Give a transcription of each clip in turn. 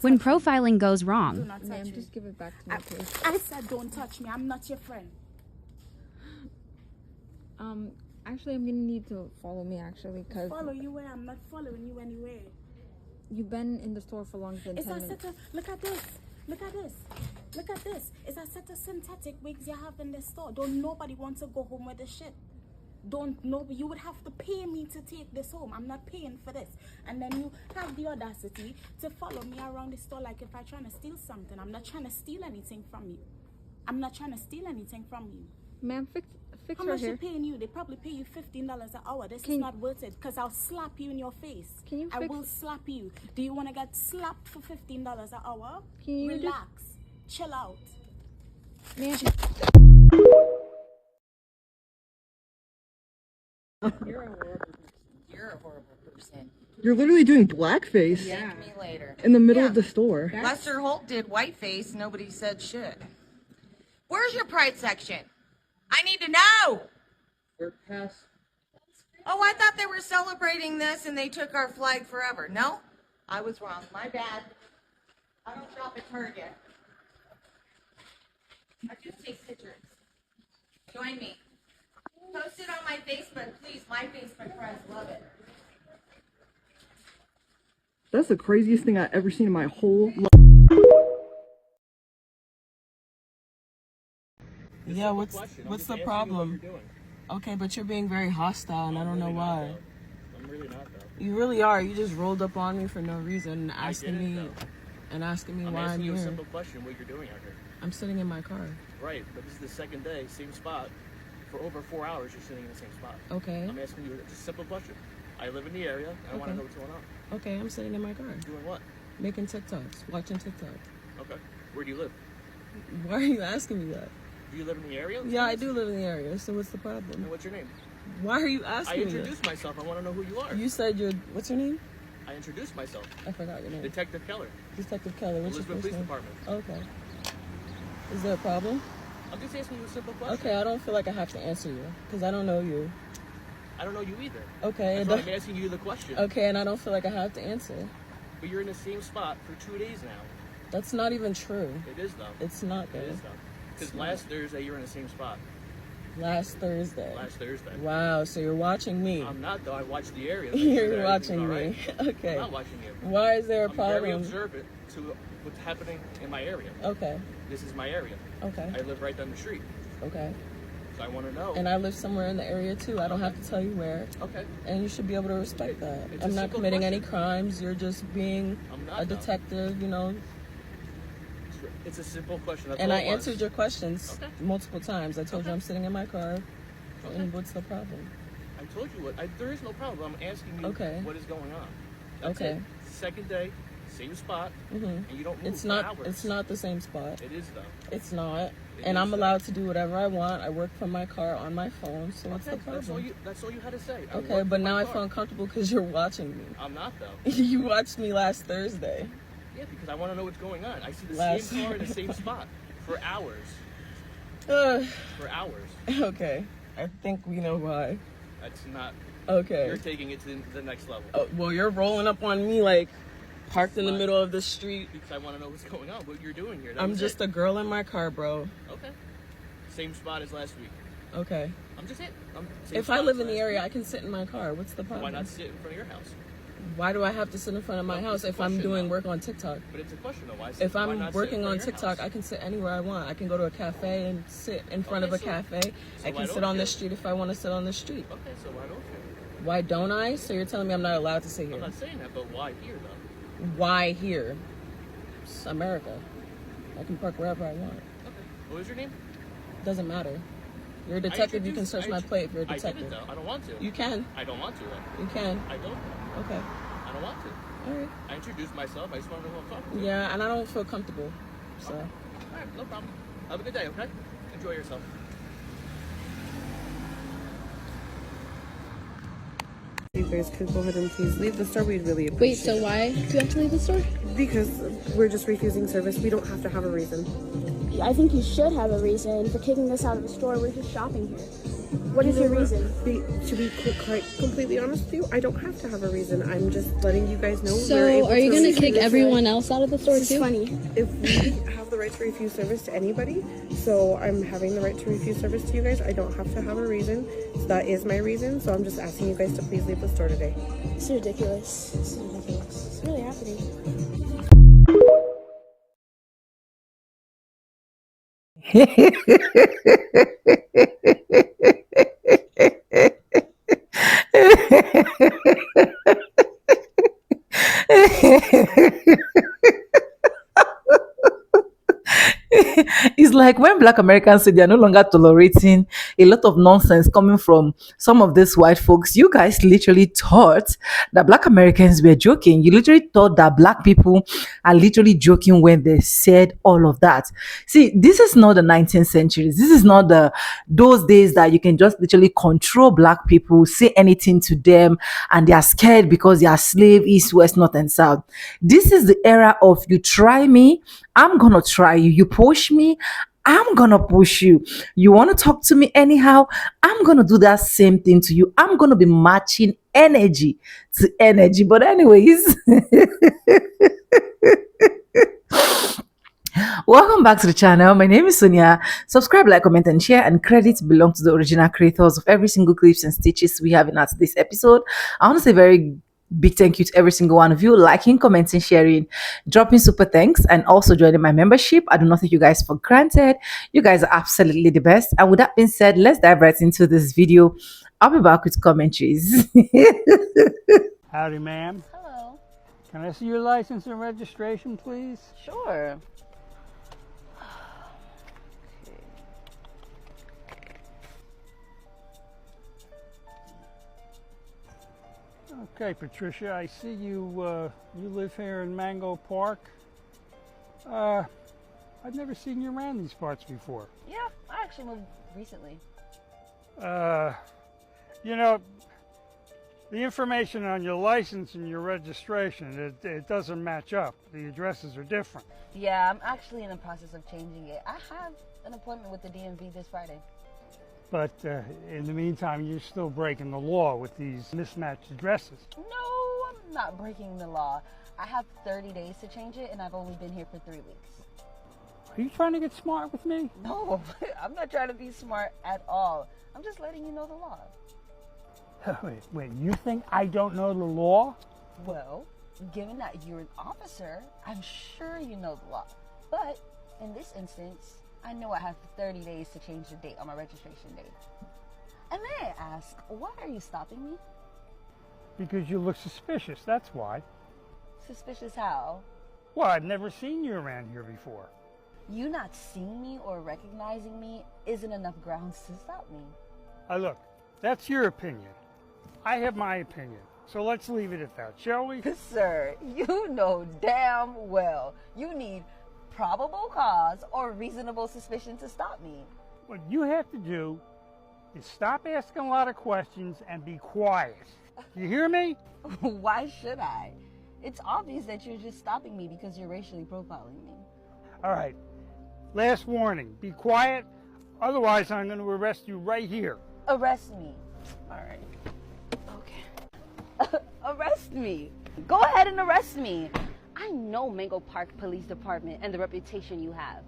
when touch me. profiling goes Do wrong. not touch Ma'am, me. just give it back to me, please. I said don't touch me. I'm not your friend. Actually, I'm gonna need to follow me, actually, because Follow you where? I'm not following you anywhere. you've been in the store for longer than It's 10 a minutes. set of, look at this. Look at this. Look at this. It's a set of synthetic wigs you have in the store. Don't nobody want to go home with this shit. Don't know. You would have to pay me to take this home. I'm not paying for this. And then you have the audacity to follow me around the store like if I'm trying to steal something. I'm not trying to steal anything from you. I'm not trying to steal anything from you. Ma'am, fix How her much hair. they paying you? They probably pay you $15 an hour. This is not worth it because I'll slap you in your face. Can you I fix- will slap you. Do you want to get slapped for $15 an hour? Can you just- relax? Chill out. Ma'am, You're a horrible person. You're a horrible person. You're literally doing blackface Thank me later. in the middle of the store. Lester Holt did whiteface. Nobody said shit. Where's your pride section? I need to know. We're past. Oh, I thought they were celebrating this and they took our flag forever. No, I was wrong. My bad. I don't shop at Target. I just take pictures. Join me. Post it on my Facebook, please. My Facebook friends love it. That's the craziest thing I've ever seen in my whole life. Yeah, what's the problem? Okay, but you're being very hostile, and I don't know why. I'm really not though. You really are. You just rolled up on me for no reason, asking me why I'm asking you a here. simple question: what you're doing out here? I'm sitting in my car. Right, but this is the second day, same spot. For over 4 hours, you're sitting in the same spot. Okay. I'm asking you just a simple question. I live in the area. And I want to know what's going on. Okay, I'm sitting in my car, Doing what? making TikToks, watching TikTok. Okay. Where do you live? Why are you asking me that? Do you live in the area? Yeah, I do live in the area, so what's the And problem? what's your name? Why are you I asking me that? introduced myself. I want to know who you are. You said what's your name? I introduced myself. I forgot your name. Detective Keller. Detective Kelly, what's your Elizabeth first Police name? Department. Okay. Is there a problem? I'm just asking you a simple question. Okay, I don't feel like I have to answer you, because I don't know you. I don't know you either. Okay, That's why I'm asking you the question. okay, and I don't feel like I have to answer. But you're in the same spot for 2 days now. That's not even true. It is though. It's not It though. is though. Because last Thursday you were in the same spot. Last Thursday. Last Thursday. Wow, so you're watching me. I'm not though. I watched the area. You're watching me. Right. Okay. I'm not watching you. Why is there a I'm very problem? observant to what's happening in my area. Okay. This is my area. Okay. I live right down the street. Okay. So I want to know. And I live somewhere in the area too. I don't have to tell you where. Okay. And you should be able to respect that. It's a I'm not simple committing any question. crimes. You're just being I'm not, a though. detective, you know. It's a simple question. That's And all I it was. answered your questions Okay. multiple times. I told you Okay. I'm sitting in my car. Okay. And what's the problem? I told you what. There is no problem. I'm asking you Okay. what is going on. That's Okay. it. Second day, same spot, and you don't move It's for not. hours. It's not the same spot. It is though. It's not. It And is, I'm though. allowed to do whatever I want. I work from my car on my phone. So what's Okay, the problem? that's all you had to say. I Okay, work but from now my I car. feel uncomfortable because you're watching me. I'm not though. You watched me last Thursday. Yeah, because I want to know what's going on. I see the Last- same car in the same spot for hours. Ugh. For hours. Okay. I think we know why. That's not. Okay. You're taking it to the next level. Oh, well, you're rolling up on me like parked in the Why? middle of the street. Because I want to know what's going on. What you're doing here. That I'm was just it. a girl in my car, bro. Okay. Same spot as last week. Okay. I'm just it. If I live in the area, I can sit in my car. What's the why problem? not sit in front of your house? Why do I have to sit in front of my Well, house it's a if I'm question, doing though. work on TikTok? But it's a question though. Why If why I'm not sit working in on front of your TikTok, house? I can sit anywhere I want. I can go to a cafe and sit in front of a so- cafe. so I why can sit don't on you? the street if I want to sit on the street. Okay, so why don't you? Why don't I? So you're telling me I'm not allowed to sit I'm here? not saying that, but why here though? Why here? It's America. I can park wherever I want. Okay. What was your name? Doesn't matter. You're a detective. You can search my plate if you're a I did detective. it though. I don't want to. You can. I don't want to though. You can. I don't. Okay. I don't want to. All right. I introduced myself. I just want to know who I'm talking to. Yeah, and I don't feel comfortable. So. All right, no problem. Have a good day, okay? Enjoy yourself. You guys could go ahead and please leave the store. We'd really appreciate Wait, so why do you have to leave the store? it. Because we're just refusing service. We don't have to have a reason. I think you should have a reason for kicking us out of the store. We're just shopping here. What is your reason? To be quite completely honest with you, I don't have to have a reason. I'm just letting you guys know. So, are you gonna kick everyone else out of the store This too? is funny. If we have the right to refuse service to anybody, so I'm having the right to refuse service to you guys. I don't have to have a reason. So that is my reason. So I'm just asking you guys to please leave the store today. This is ridiculous. This is ridiculous. It's really happening. It's like when Black Americans say they are no longer tolerating a lot of nonsense coming from some of these white folks. You guys literally thought that Black Americans were joking. You literally thought that Black people are literally joking when they said all of that. See, this is not the 19th century. This is not those days that you can just literally control Black people, say anything to them, and they are scared because they are slave east, west, north, and south. This is the era of you try me, I'm gonna try you. You push me, I'm gonna push you. You wanna talk to me anyhow, I'm gonna do that same thing to you. I'm gonna be matching energy to energy. But anyways, welcome back to the channel. My name is Sonia. Subscribe, like, comment, and share. And credits belong to the original creators of every single clips and stitches we have in our today's episode. I want to say very big thank you to every single one of you liking, commenting, sharing, dropping super thanks, and also joining my membership. I do not take you guys for granted. You guys are absolutely the best. And with that being said, let's dive right into this video. I'll be back with commentaries. Howdy, ma'am. Hello. Can I see your license and registration, please? Sure. Okay, Patricia, I see you you live here in Mango Park. I've never seen you around these parts before. Yeah, I actually moved recently. You know, the information on your license and your registration, it doesn't match up. The addresses are different. Yeah, I'm actually in the process of changing it. I have an appointment with the DMV this Friday. But in the meantime, you're still breaking the law with these mismatched addresses. No, I'm not breaking the law. I have 30 days to change it, and I've only been here for 3 weeks. Are you trying to get smart with me? No, I'm not trying to be smart at all. I'm just letting you know the law. Wait, you think I don't know the law? Well, given that you're an officer, I'm sure you know the law. But in this instance, I know I have 30 days to change the date on my registration date. And may I ask, why are you stopping me? Because you look suspicious, that's why. Suspicious how? Well, I've never seen you around here before. You not seeing me or recognizing me isn't enough grounds to stop me. Look, that's your opinion. I have my opinion. So let's leave it at that, shall we? Sir, you know damn well you need probable cause or reasonable suspicion to stop me. What you have to do is stop asking a lot of questions and be quiet. You hear me? Why should I? It's obvious that you're just stopping me because you're racially profiling me. All right. Last warning. Be quiet. Otherwise, I'm going to arrest you right here. Arrest me. All right. Okay. Arrest me. Go ahead and arrest me. I know Mango Park Police Department and the reputation you have.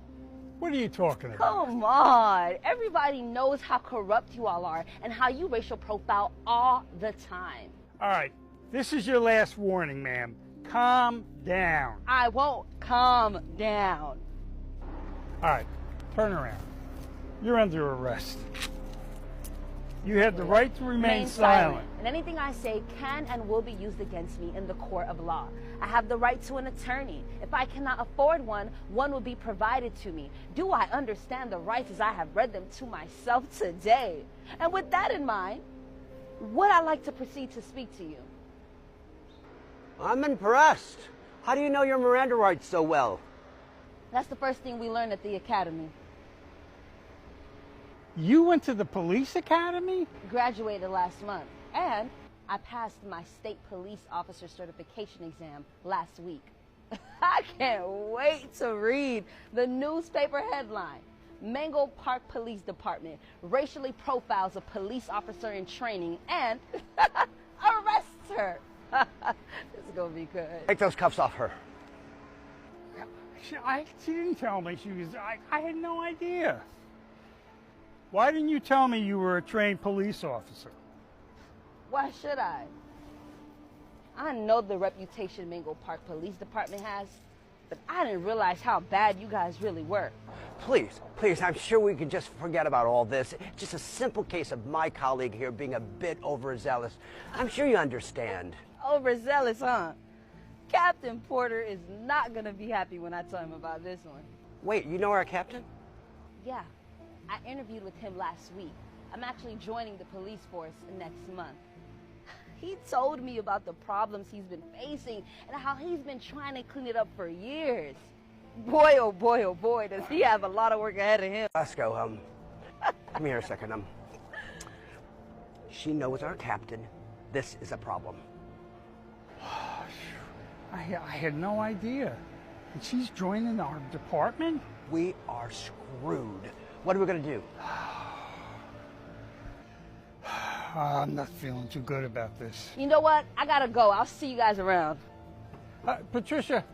What are you talking about? Come on. Everybody knows how corrupt you all are and how you racial profile all the time. All right. This is your last warning, ma'am. Calm down. I won't calm down. All right. Turn around. You're under arrest. You have the right to remain silent. And anything I say can and will be used against me in the court of law. I have the right to an attorney. If I cannot afford one, one will be provided to me. Do I understand the rights as I have read them to myself today? And with that in mind, would I like to proceed to speak to you? I'm impressed. How do you know your Miranda rights so well? That's the first thing we learned at the academy. You went to the police academy? Graduated last month, and I passed my state police officer certification exam last week. I can't wait to read the newspaper headline. Mango Park Police Department racially profiles a police officer in training and arrests her. This is gonna be good. Take those cuffs off her. She didn't tell me she was. I had no idea. Why didn't you tell me you were a trained police officer? Why should I? I know the reputation Mango Park Police Department has, but I didn't realize how bad you guys really were. Please, please, I'm sure we could just forget about all this. It's just a simple case of my colleague here being a bit overzealous. I'm sure you understand. Overzealous, huh? Captain Porter is not gonna be happy when I tell him about this one. Wait, you know our captain? Yeah, I interviewed with him last week. I'm actually joining the police force next month. He told me about the problems he's been facing and how he's been trying to clean it up for years. Boy, oh boy, does he have a lot of work ahead of him. Let's go, come here a second, She knows our captain. This is a problem. I had no idea. And she's joining our department? We are screwed. What are we gonna do? I'm not feeling too good about this. You know what? I gotta go. I'll see you guys around. Patricia,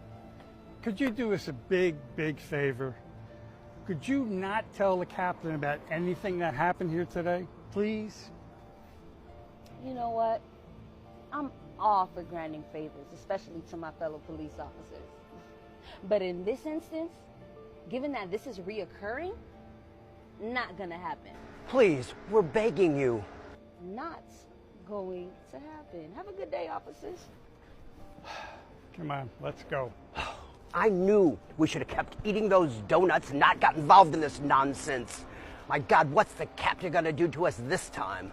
could you do us a big favor? Could you not tell the captain about anything that happened here today, please? You know what? I'm all for granting favors, especially to my fellow police officers. But in this instance, given that this is reoccurring, not gonna happen. Please, we're begging you. Not going to happen. Have a good day, officers. Come on, let's go. I knew we should have kept eating those donuts, not got involved in this nonsense. My God, what's the captain gonna do to us this time?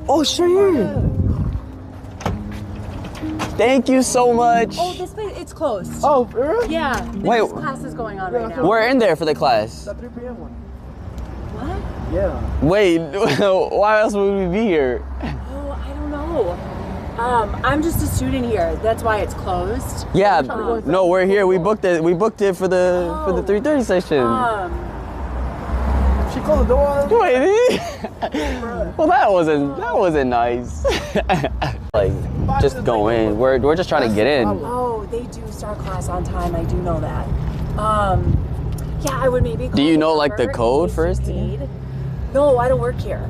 Oh, sure. Thank you so much. Oh, this place, it's closed. Oh, really? Yeah. Wait. This class is going on right now. We're in there for the class. That 3 p.m. one. What? Yeah. Wait, why else would we be here? Oh, I don't know. I'm just a student here. That's why it's closed. Yeah, no, we're here. We booked it. We booked it for the 3:30 session. She closed the door. Wait. Well, that wasn't nice. Like, just go in. We're just trying to get in. Oh, they do start class on time. I do know that. Yeah, I would maybe. Do you know like the code first? No, I don't work here.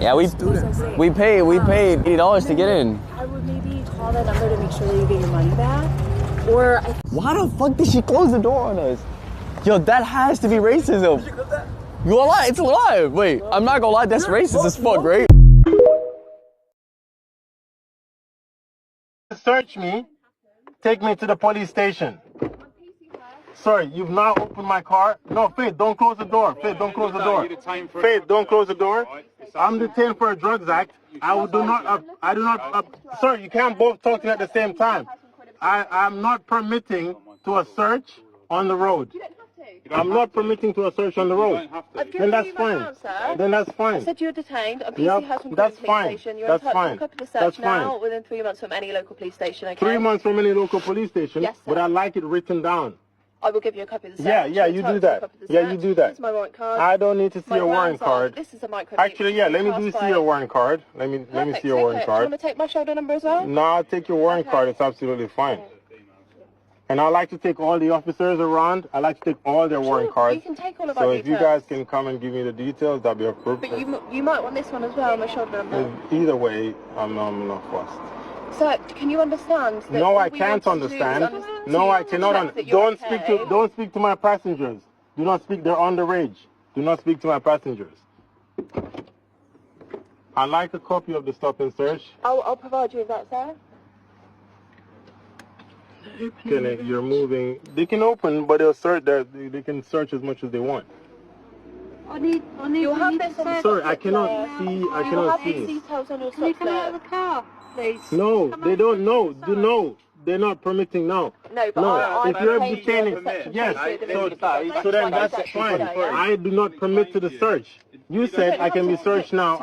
Yeah, we paid $80 to get in. I would maybe call that number to make sure that you get your money back. Or why the fuck did she close the door on us? Yo, that has to be racism. You gonna lie? It's a lie. Wait, I'm not gonna lie. That's racist as fuck, right? Search me. Take me to the police station. Sir, you've not opened my car. No, Faith, don't close the door. Faith, don't close the door. Faith, don't close the door. I'm detained for a drugs act. I do not. Sir, you can't both talk to me at the same time. I'm not permitting to a search on the road. I'm not permitting to a search on the road. Then that's fine. Then that's fine. I said you were detained on PC House from Police Station. You're entitled to a copy of the search now within 3 months from any local police station, okay? 3 months from any local police station? Yes, sir. But I like it written down. I will give you a copy of the search. Yeah, you do that. Yeah, you do that. This is my warrant card. I don't need to see your warrant card. This is a micro. Actually, yeah, let me see your warrant card. Let me see your warrant card. Do you want to take my shoulder number as well? No, I'll take your warrant card. It's absolutely fine. And I like to take all the officers around. I like to take all their warrant cards. You can take all of our So details. if you guys can come and give me the details, that'd be appropriate. But you might want this one as well, my shoulder number. Either way, I'm not fussed. Sir, can you understand that No, I we can't want to do understand. is No, I cannot. that you're Don't speak to my passengers. Do not speak. They're underage. Do not speak to my passengers. I'd like a copy of the stop and search. I'll provide you with that, sir. You're moving. They can open, but they'll search. They can search as much as they want. You'll have this on. Sorry, I cannot see. I You'll cannot have these see. details on your stop. Can you come out of the car, please? No, they don't. No, they're not permitting now. No, but if you're detaining, yes. So then that's fine. I do not permit to the search. You said I can be searched now.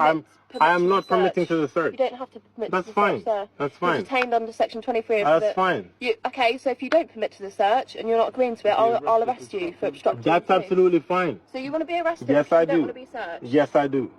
permit I am to not the permitting search. to the search. You don't have to permit That's to the fine. search, sir. That's You're fine. detained under section 23 of That's the... fine. Okay, so if you don't permit to the search and you're not agreeing to it, I'll arrest you for obstructing That's the police. absolutely fine. So you want to be arrested Yes, because I you don't do. want to be searched? Yes, I do.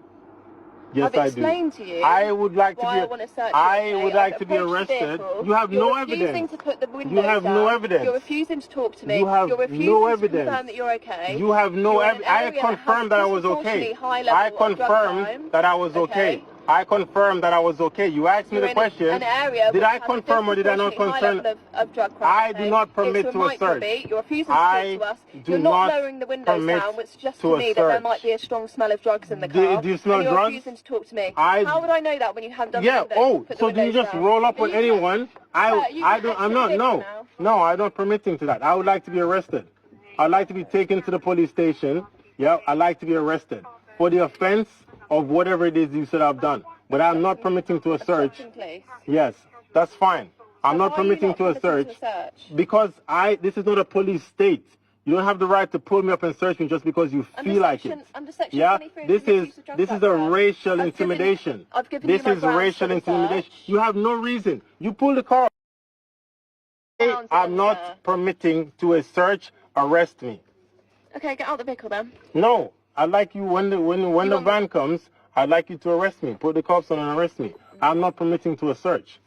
Yes, I've I do. explained to you I would like to why be. I want to search you, I okay? would like I've to be approached the arrested. vehicle. You have You're no refusing evidence. to put the windows You have no down. evidence. You're refusing to talk to me. You have You're refusing no to evidence. confirm that you're okay. You have no You're in an evidence. I area that has confirmed that I was okay. disproportionately high level I of drug confirmed crime, that I was okay. okay? I confirmed that I was okay. You asked me You're the in question. an area Did which I has confirm or did I not disproportionately high confirm? level of drug crime, I okay? do not permit It's a to a search. microbeat. You're refusing to I talk to us. do You're not not lowering the windows permit down, which suggests to to a me that there search. might be a strong smell of drugs in the Do car. you smell and you're drugs? refusing to talk to me. How would I know that when you haven't done the windows? Oh, Put the so do you windows just down? roll up Are on you- anyone? Sir, I you don't. I'm exit not. the vehicle No, now. no. I don't permit him to that. I would like to be arrested. I'd like to be taken to the police station. Yeah, I'd like to be arrested for the offense of whatever it is you said I've done. But I'm not permitting to a search. Yes, that's fine. I'm not permitting to a search because this is not a police state. You don't have the right to pull me up and search me just because you feel like it. Yeah, this is a racial intimidation. This is racial intimidation. You have no reason. You pull the car. I'm not permitting to a search. Arrest me. Okay, get out of the vehicle then. No, I'd like you when the van comes. I'd like you to arrest me. Put the cops on and arrest me. I'm not permitting to a search.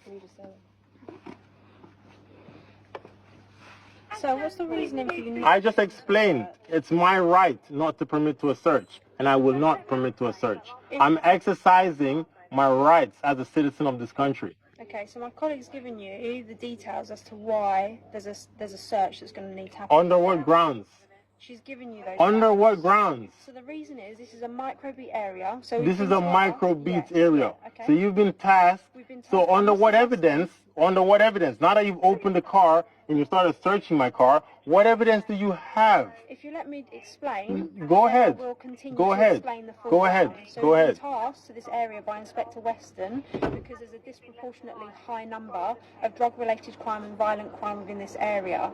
So what's the reasoning for you not... I just explained it's my right not to permit to a search, and I will not permit to a search. I'm exercising my rights as a citizen of this country. Okay, so my colleague's given you the details as to why there's a search that's going to need to happen. Under what grounds? She's given you those. Under what grounds? So the reason is this is a microbeat area. So This is a microbeat area. So you've been tasked. So under what evidence? Under what evidence? Now that you've opened the car and you started searching my car, what evidence do you have? If you let me explain, Go ahead. We'll continue Go to ahead. explain the full Go ahead. grounds. So Go we've ahead. been tasked to this area by Inspector Weston because there's a disproportionately high number of drug-related crime and violent crime within this area.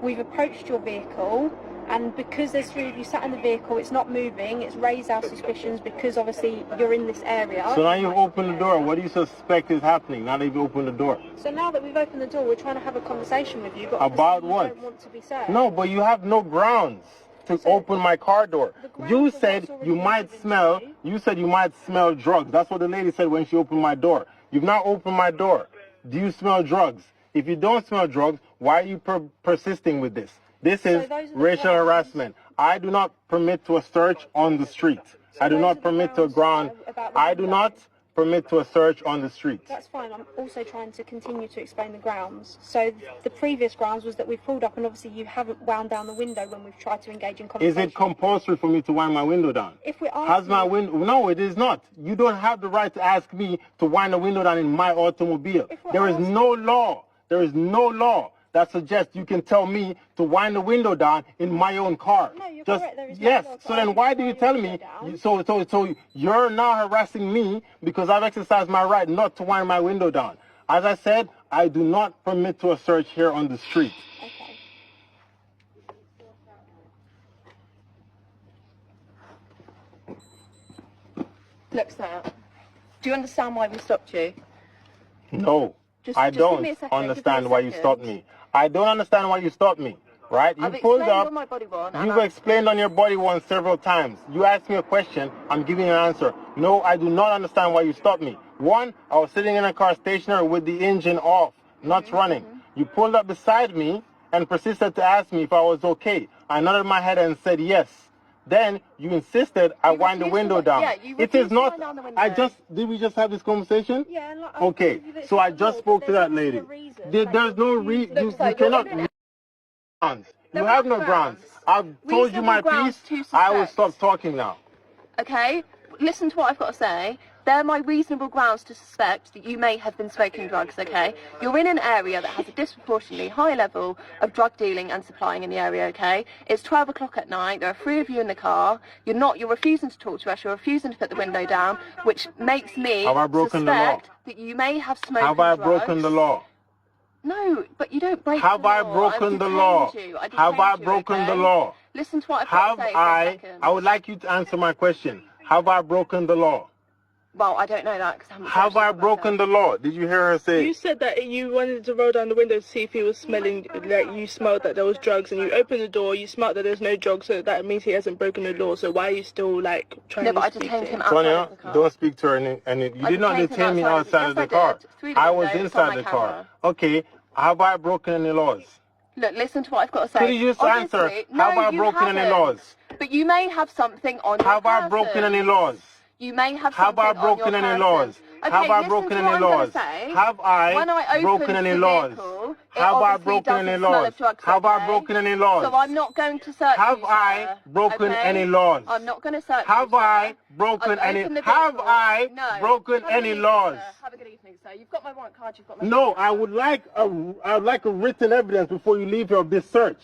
We've approached your vehicle, and because there's three of you sat in the vehicle, it's not moving. It's raised our suspicions because obviously you're in this area. So now you've opened the door. What do you suspect is happening now that you've opened the door? So now that we've opened the door, we're trying to have a conversation with you, but About obviously what? you don't want to be served. No, but you have no grounds to open my car door. You said you might smell. You said you might smell drugs. That's what the lady said when she opened my door. You've now opened my door. Do you smell drugs? If you don't smell drugs, why are you persisting with this? This is racial harassment. I do not permit to a search on the street. I do not permit to a ground. I do not permit to a search on the street. That's fine. I'm also trying to continue to explain the grounds. So the previous grounds was that we've pulled up and obviously you haven't wound down the window when we've tried to engage in Is conversation. it compulsory for me to wind my window down? If we're Has my window? No, it is not. You don't have the right to ask me to wind the window down in my automobile. There is no law. There is no law that suggests you can tell me to wind the window down in my own car. No, you're Just, correct. There is yes. no law. So then why do you tell me? So you're now harassing me because I've exercised my right not to wind my window down. As I said, I do not permit to a search here on the street. Okay. Look, sir, do you understand why we stopped you? No, I just give me don't a second, give me a understand why you second. stopped me. I don't understand why you stopped me. Right? You I've pulled explained up. on my body worn, and You've explained on your body one several times. You asked me a question. I'm giving you an answer. No, I do not understand why you stopped me. One, I was sitting in a car stationary with the engine off, not running. You pulled up beside me and persisted to ask me if I was okay. I nodded my head and said yes. Then you insisted I wind the window down. Yeah, you It is refused to not. wind down the window. Did we just have this conversation? Yeah. And like, Okay. So I just spoke to that lady. There's no reason. You cannot. You have no grounds. I've told you my piece. I will stop talking now. Okay? Listen to what I've got to say. They're my reasonable grounds to suspect that you may have been smoking drugs, okay? You're in an area that has a disproportionately high level of drug dealing and supplying in the area, okay? It's 12 o'clock at night. There are three of you in the car. You're refusing to talk to us. You're refusing to put the window down, which makes me Have I broken the law? suspect that you may have smoked Have I drugs. broken the law? No, but you don't break Have the law. I broken the I've law? detained you. I Have I detained you, broken the okay? law? Listen to what I've got Have to say for a second. I would like you to answer my question. Have I broken the law? Well, I don't know that because I haven't. Have I broken the law? Did you hear her say? You said that you wanted to roll down the window to see if he was smelling, like you smelled that there was drugs, and you opened the door, you smelled that there's no drugs, so that means he hasn't broken the law. So why are you still like trying to speak to him? Sonia, don't speak to her. And you did not detain me outside of the car. I was inside the car. Okay. Have I broken any laws? Look, listen to what I've got to say. Could you just answer? Have I broken any laws? But you may have something on your Have I broken any laws? You may have Have I broken any laws? Have I broken any laws? Have I broken any laws? Have I broken any laws? Have I broken any laws? So I'm not going to search. Have I broken any laws? I'm not going to search. Have I broken any? Have I broken any laws? Have a good evening, sir. You've got my warrant card. You've got my. No, I would like a written evidence before you leave here of this search.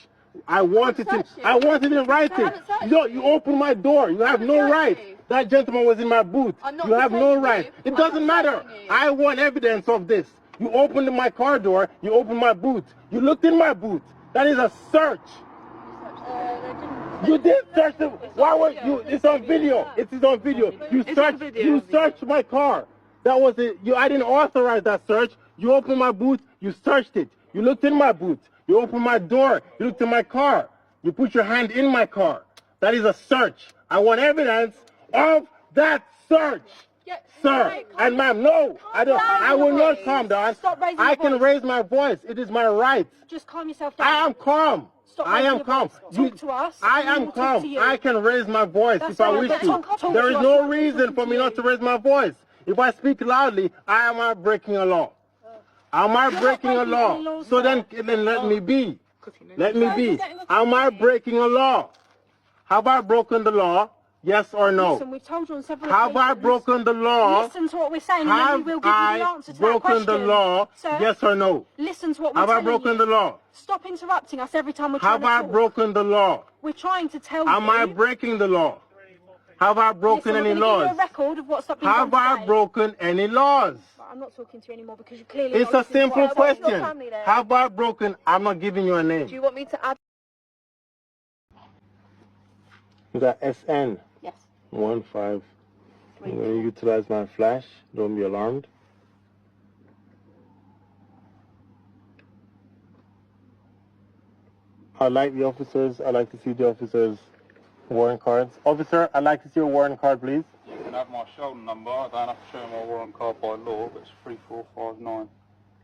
I want it in writing. No, you open my door. You have no right. That gentleman was in my boot. You have no right. It doesn't matter. I want evidence of this. You opened my car door. You opened my boot. You looked in my boot. That is a search. You did search the. Why were you? It's on video. It is on video. You searched. You searched my car. That was it. I didn't authorize that search. You opened my boot. You searched it. You looked in my boot. You opened my door. You looked in my car. You put your hand in my car. That is a search. I want evidence of that search. Sir and ma'am, no, I don't. I will not calm down. I can raise my voice. It is my right. Just calm yourself down. I am calm. I am calm. Talk to us. I am calm. I can raise my voice if I wish to. There is no reason for me not to raise my voice. If I speak loudly, I am not breaking a law. Am I breaking a law? So then let me be. Let me be. Am I breaking a law? Have I broken the law? Yes or no? Listen, we've told you on several Have I broken the law? Listen to what we're saying, and then we will give you the answer to that broken question. the law? Sir, yes or no? Listen to what we're Have telling I broken you. the law? Stop interrupting us every time we're trying Have to I talk. broken the law? We're trying to tell you. Am I breaking the law? Have I broken Listen, any we're laws? give you a record of what's been Have done I today. broken any laws? I'm not talking to you anymore because you clearly. It's a simple question. Have I broken? I'm not giving you a name. Do you want me to add? The SN. Yes. 15. I'm going to utilize my flash. Don't be alarmed. I'd like the officers. I'd like to see the officers' warrant cards. Officer, I'd like to see your warrant card, please. You can have my shoulder number. I don't have to show my warrant card by law, but it's 3459.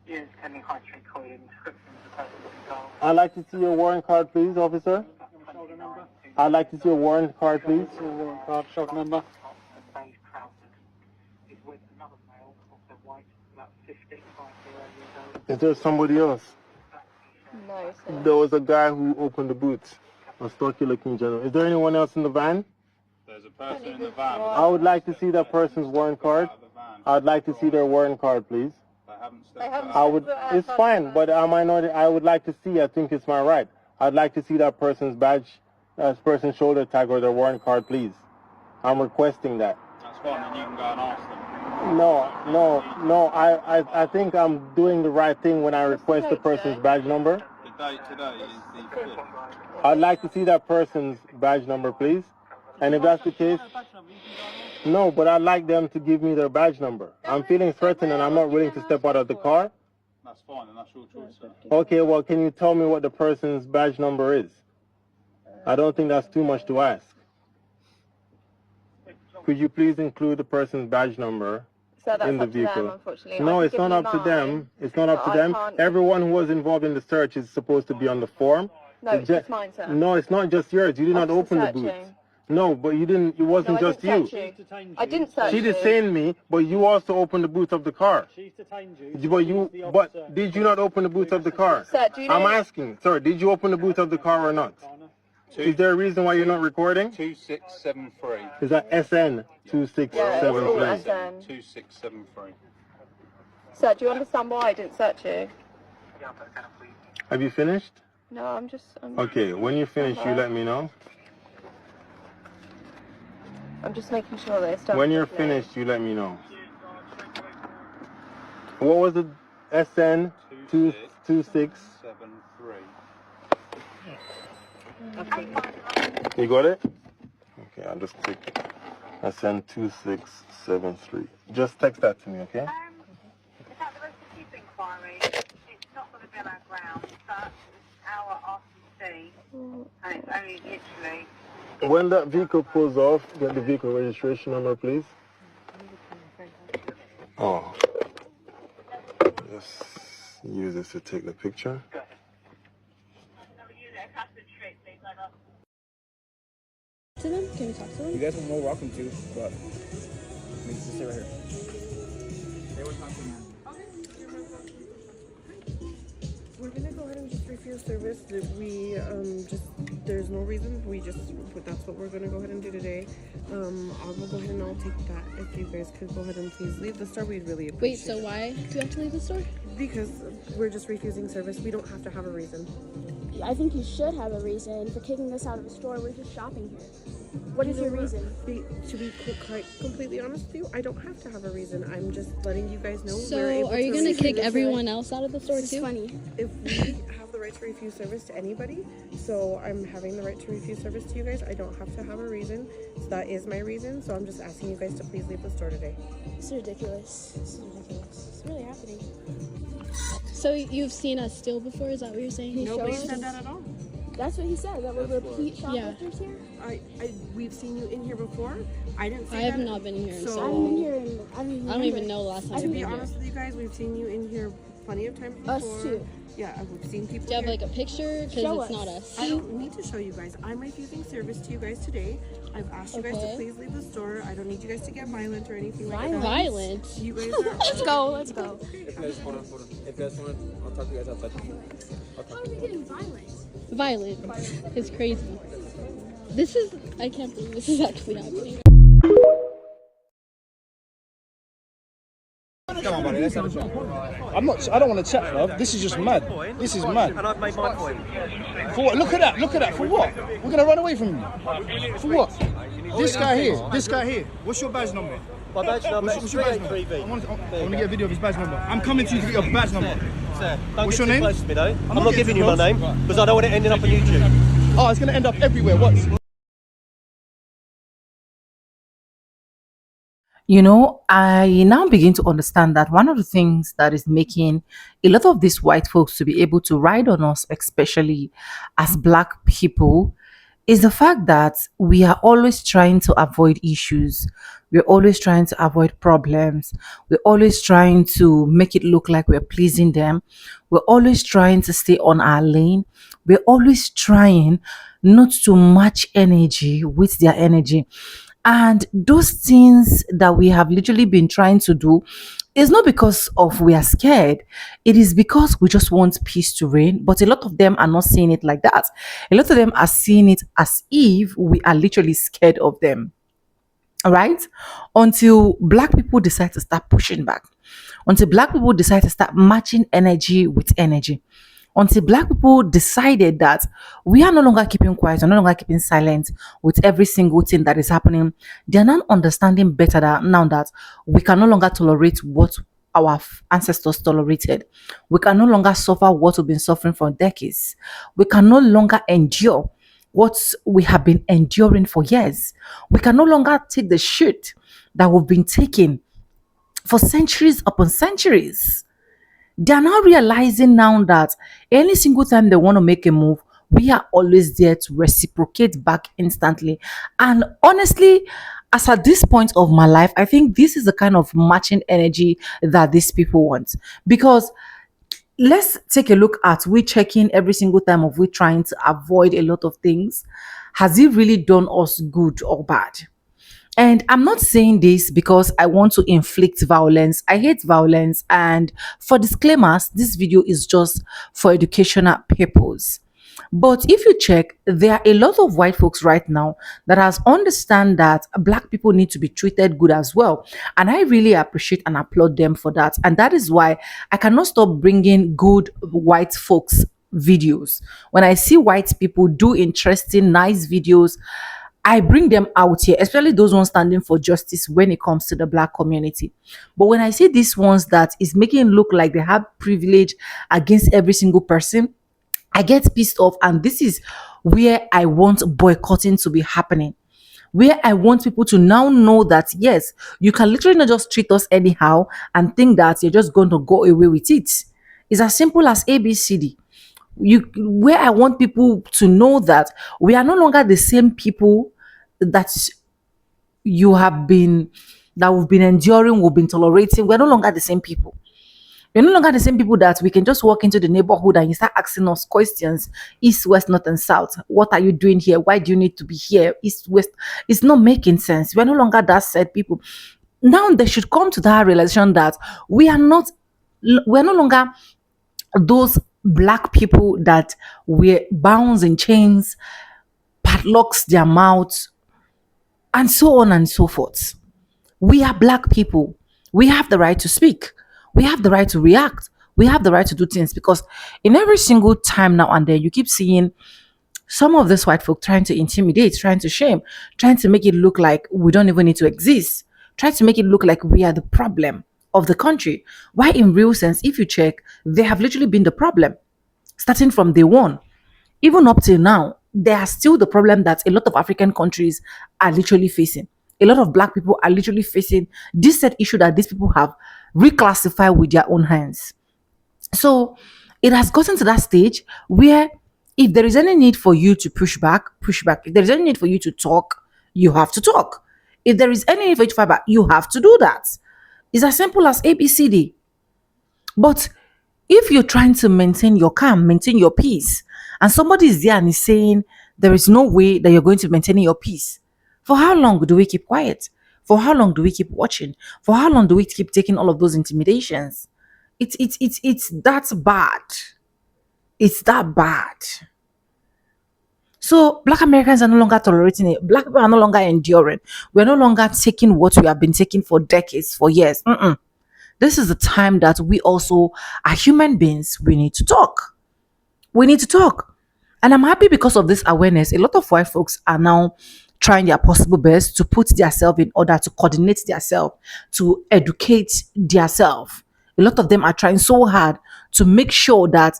Yes, pending high street code and description of the person involved. I'd like to see your warrant card, please, officer. I'd like to see your warrant card, please. Your warrant card, shoulder number. Is there somebody else? No, sir. There was a guy who opened the boot. A stocky-looking gentleman. Is there anyone else in the van? There's a person in the van. I would like to see that person's warrant card. I'd like to see their warrant card, please. I would. It's fine, but I might not. I would like to see. I think it's my right. I'd like to see that person's badge, person's shoulder tag, or their warrant card, please. I'm requesting that. That's fine, then you can go and ask them. No. I think I'm doing the right thing when I request the person's badge number. The date today is the 5th. I'd like to see that person's badge number, please. And if that's the case, no, but I'd like them to give me their badge number. I'm feeling threatened and I'm not willing to step out of the car. That's fine, and that's your choice, sir. Okay, well, can you tell me what the person's badge number is? I don't think that's too much to ask. Could you please include the person's badge number in the vehicle? Them, unfortunately. No, it's not up to them. It's not up to them. Everyone who was involved in the search is supposed to be on the form. No, it's just mine, sir. No, it's not just yours. You did not open the boot. No, but you didn't. It wasn't just you. I didn't search you. She detained me, but you also opened the boot of the car. She's detained you. But did you not open the boot of the car? Sir, do you know? I'm asking, sir. Did you open the boot of the car or not? Is there a reason why you're not recording? 2673. Is that SN 2673? Yeah, it's all SN. 2673. Sir, do you understand why I didn't search you? Have you finished? No, I'm just. Okay, when you finish, you let me know. I'm just making sure that it's done. When you're finished, you let me know. What was it? SN 2673. You got it? Okay, I'll just click it. I sent 2673. Just text that to me, okay? Is that the restitution inquiry? It's not going to be on our ground, but it's our RCC, and it's only literally. When that vehicle pulls off, get the vehicle registration number, please. Oh. Just use this to take the picture. To them? Can we talk to them? You guys are more welcome to, but we need to stay right here. They were talking. We're gonna go ahead and just refuse service. We just there's no reason. That's what we're gonna go ahead and do today. I'll go ahead and I'll take that. If you guys could go ahead and please leave the store, we'd really appreciate Wait, so why do we have to leave the store? Because we're just refusing service. We don't have to have a reason. I think you should have a reason for kicking us out of the store. We're just shopping here. What is your reason? To be quite completely honest with you, I don't have to have a reason. I'm just letting you guys know. So, are you gonna kick everyone else out of the store too? It's funny. If we have the right to refuse service to anybody, so I'm having the right to refuse service to you guys. I don't have to have a reason. So that is my reason. So I'm just asking you guys to please leave the store today. This is ridiculous. This is ridiculous. It's really happening. So you've seen us steal before? Is that what you're saying? Nobody said that at all. That's what he said. That we're repeat shoplifters here. We've seen you in here before. I didn't say I have that. not been here. So I haven't been here. I don't even know the last time. To be honest with you guys, we've seen you in here plenty of times before. Us too. Yeah, we've seen people. Do you have here. like a picture? Because it's not us. I don't need to show you guys. I'm refusing service to you guys today. I've asked you guys to please leave the store. I don't need you guys to get violent or anything like that. Violent? You guys are. Let's go. Let's go. If you guys hold on. If you guys want, I'll talk to you guys outside. How are we getting violent? Violent. It's crazy. I can't believe this is actually happening. Come on, buddy. Let's have a chat. I don't want to chat, love. This is just mad. This is mad. And I've made my point. For what? Look at that. Look at that. For what? We're gonna run away from you. For what? This guy here. This guy here. What's your badge number? My badge number is 383B. I want to get a video of his badge number. I'm coming to you to get your badge number. Sir, don't What's get your too name? close to me though. I'm not getting giving too you my close. name because I don't want it ending up on YouTube. Oh, it's gonna end up everywhere. What? You know, I now begin to understand that one of the things that is making a lot of these white folks to be able to ride on us, especially as black people, is the fact that we are always trying to avoid issues. We're always trying to avoid problems. We're always trying to make it look like we're pleasing them. We're always trying to stay on our lane. We're always trying not to match energy with their energy. And those things that we have literally been trying to do is not because of we are scared. It is because we just want peace to reign. But a lot of them are not seeing it like that. A lot of them are seeing it as if we are literally scared of them. All right? Until black people decide to start pushing back. Until black people decide to start matching energy with energy. Until black people decided that we are no longer keeping quiet, we're no longer keeping silent with every single thing that is happening, they're now understanding better that now that we can no longer tolerate what our ancestors tolerated. We can no longer suffer what we've been suffering for decades. We can no longer endure what we have been enduring for years. We can no longer take the shit that we've been taking for centuries upon centuries. They are now realizing now that any single time they want to make a move, we are always there to reciprocate back instantly. And honestly, as at this point of my life, I think this is the kind of matching energy that these people want. Because let's take a look at we checking every single time of we trying to avoid a lot of things. Has it really done us good or bad? And I'm not saying this because I want to inflict violence. I hate violence. And for disclaimers, this video is just for educational purpose. But if you check, there are a lot of white folks right now that has understand that black people need to be treated good as well. And I really appreciate and applaud them for that. And that is why I cannot stop bringing good white folks videos. When I see white people do interesting, nice videos, I bring them out here, especially those ones standing for justice when it comes to the black community. But when I see these ones that is making it look like they have privilege against every single person, I get pissed off. And this is where I want boycotting to be happening. where I want people to now know that yes, you can literally not just treat us anyhow and think that you're just going to go away with it. It's as simple as ABCD. Where I want people to know that we are no longer the same people that you have been that we've been enduring, we've been tolerating. We're no longer the same people. We're no longer the same people that we can just walk into the neighborhood and you start asking us questions, east, west, north, and south. What are you doing here? Why do you need to be here? East, west. It's not making sense. We're no longer that said people. Now they should come to that realization that we are not, we're no longer those black people that were bound in chains, padlocks their mouths, and so on and so forth. We are black people. We have the right to speak. We have the right to react. We have the right to do things because in every single time now and then, you keep seeing some of this white folk trying to intimidate, trying to shame, trying to make it look like we don't even need to exist, trying to make it look like we are the problem of the country. Why, in real sense, if you check, they have literally been the problem starting from day one. Even up till now, they are still the problem that a lot of African countries are literally facing. A lot of black people are literally facing this set issue that these people have reclassified with their own hands. So it has gotten to that stage where if there is any need for you to push back, push back. If there is any need for you to talk, you have to talk. If there is any need for you to fight back, you have to do that. It's as simple as ABCD. But if you're trying to maintain your calm, maintain your peace, and somebody is there and is saying there is no way that you're going to maintain your peace, for how long do we keep quiet? For how long do we keep watching? For how long do we keep taking all of those intimidations? It's that bad. It's that bad. So black Americans are no longer tolerating it. Black people are no longer enduring. We're no longer taking what we have been taking for decades, for years. This is the time that we also are human beings. We need to talk. We need to talk. And I'm happy because of this awareness. A lot of white folks are now trying their possible best to put themselves in order, to coordinate themselves, to educate themselves. A lot of them are trying so hard to make sure that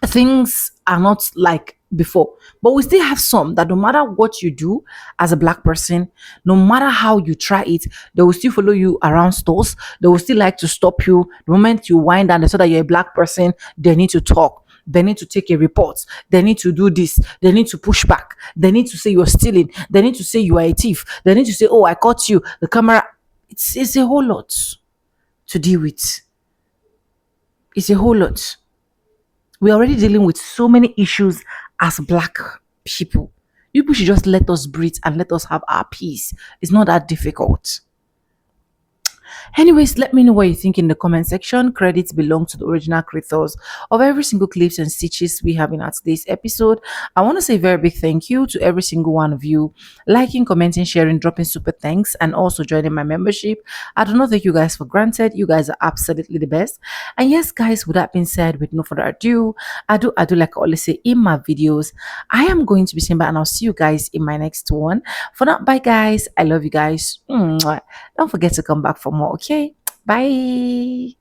things are not like before. But we still have some that no matter what you do as a black person, no matter how you try it, they will still follow you around stores. They will still like to stop you. The moment you wind down, they saw that you're a black person, they need to talk. They need to take a report. They need to do this. They need to push back. They need to say you're stealing. They need to say you are a thief. They need to say, oh, I caught you. The camera. It's a whole lot to deal with. It's a whole lot. We're already dealing with so many issues as black people. You people should just let us breathe and let us have our peace. It's not that difficult. Anyways, let me know what you think in the comment section. Credits belong to the original creators of every single clips and stitches we have in our today's episode. I want to say a very big thank you to every single one of you liking, commenting, sharing, dropping super thanks, and also joining my membership. I do not take you guys for granted. You guys are absolutely the best. And yes, guys, with that being said, with no further ado, I do like I always say in my videos, I am going to be saying bye, and I'll see you guys in my next one. For now, bye guys. I love you guys. Mwah. Don't forget to come back for more. Okay, bye.